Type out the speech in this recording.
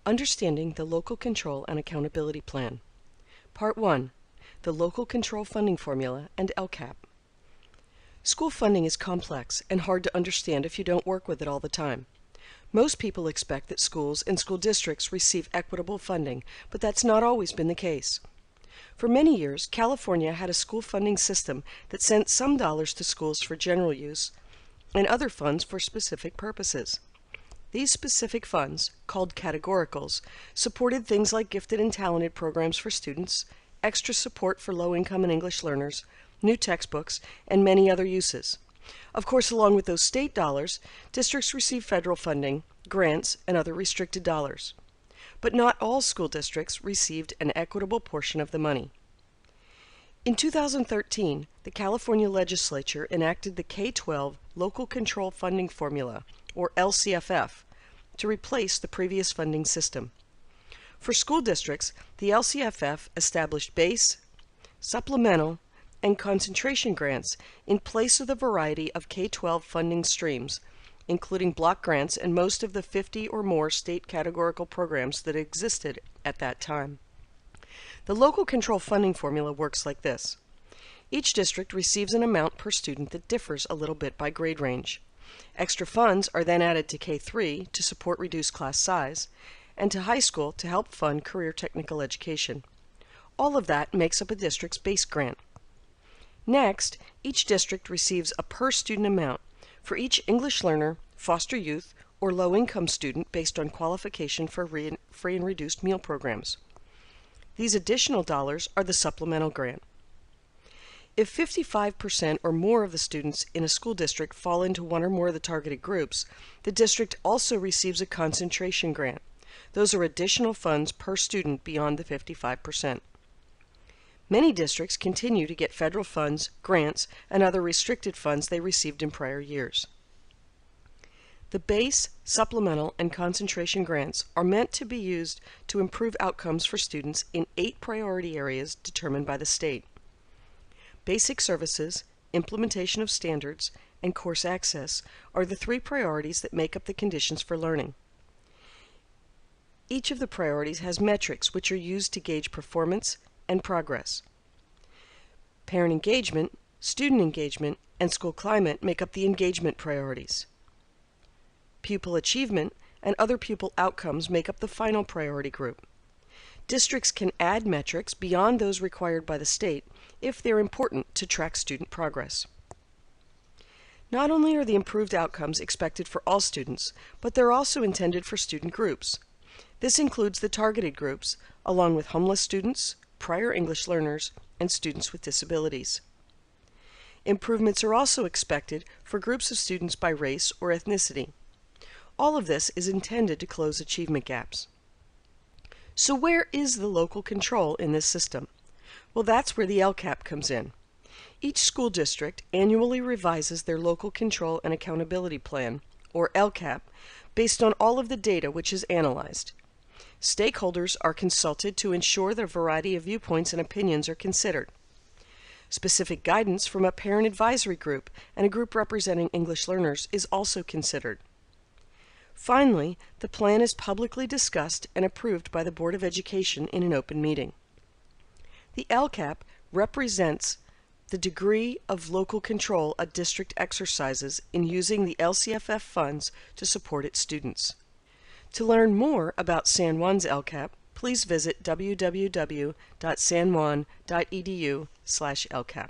Understanding the Local Control and Accountability Plan. Part 1. The Local Control Funding Formula and LCAP. School funding is complex and hard to understand if you don't work with it all the time. Most people expect that schools and school districts receive equitable funding, but that's not always been the case. For many years, California had a school funding system that sent some dollars to schools for general use and other funds for specific purposes. These specific funds, called categoricals, supported things like gifted and talented programs for students, extra support for low-income and English learners, new textbooks, and many other uses. Of course, along with those state dollars, districts receive federal funding, grants, and other restricted dollars. But not all school districts received an equitable portion of the money. In 2013, the California legislature enacted the K-12 Local Control Funding Formula, or LCFF, to replace the previous funding system. For school districts, the LCFF established base, supplemental, and concentration grants in place of the variety of K-12 funding streams, including block grants and most of the 50 or more state categorical programs that existed at that time. The local control funding formula works like this. Each district receives an amount per student that differs a little bit by grade range. Extra funds are then added to K-3 to support reduced class size, and to high school to help fund career technical education. All of that makes up a district's base grant. Next, each district receives a per-student amount for each English learner, foster youth, or low-income student based on qualification for free and reduced meal programs. These additional dollars are the supplemental grant. If 55% or more of the students in a school district fall into one or more of the targeted groups, the district also receives a concentration grant. Those are additional funds per student beyond the 55%. Many districts continue to get federal funds, grants, and other restricted funds they received in prior years. The base, supplemental, and concentration grants are meant to be used to improve outcomes for students in 8 priority areas determined by the state. Basic services, implementation of standards, and course access are the 3 priorities that make up the conditions for learning. Each of the priorities has metrics which are used to gauge performance and progress. Parent engagement, student engagement, and school climate make up the engagement priorities. Pupil achievement and other pupil outcomes make up the final priority group. Districts can add metrics beyond those required by the state if they're important to track student progress. Not only are the improved outcomes expected for all students, but they're also intended for student groups. This includes the targeted groups, along with homeless students, prior English learners, and students with disabilities. Improvements are also expected for groups of students by race or ethnicity. All of this is intended to close achievement gaps. So where is the local control in this system? Well, that's where the LCAP comes in. Each school district annually revises their Local Control and Accountability Plan, or LCAP, based on all of the data which is analyzed. Stakeholders are consulted to ensure that a variety of viewpoints and opinions are considered. Specific guidance from a parent advisory group and a group representing English learners is also considered. Finally, the plan is publicly discussed and approved by the Board of Education in an open meeting. The LCAP represents the degree of local control a district exercises in using the LCFF funds to support its students. To learn more about San Juan's LCAP, please visit www.sanjuan.edu/LCAP.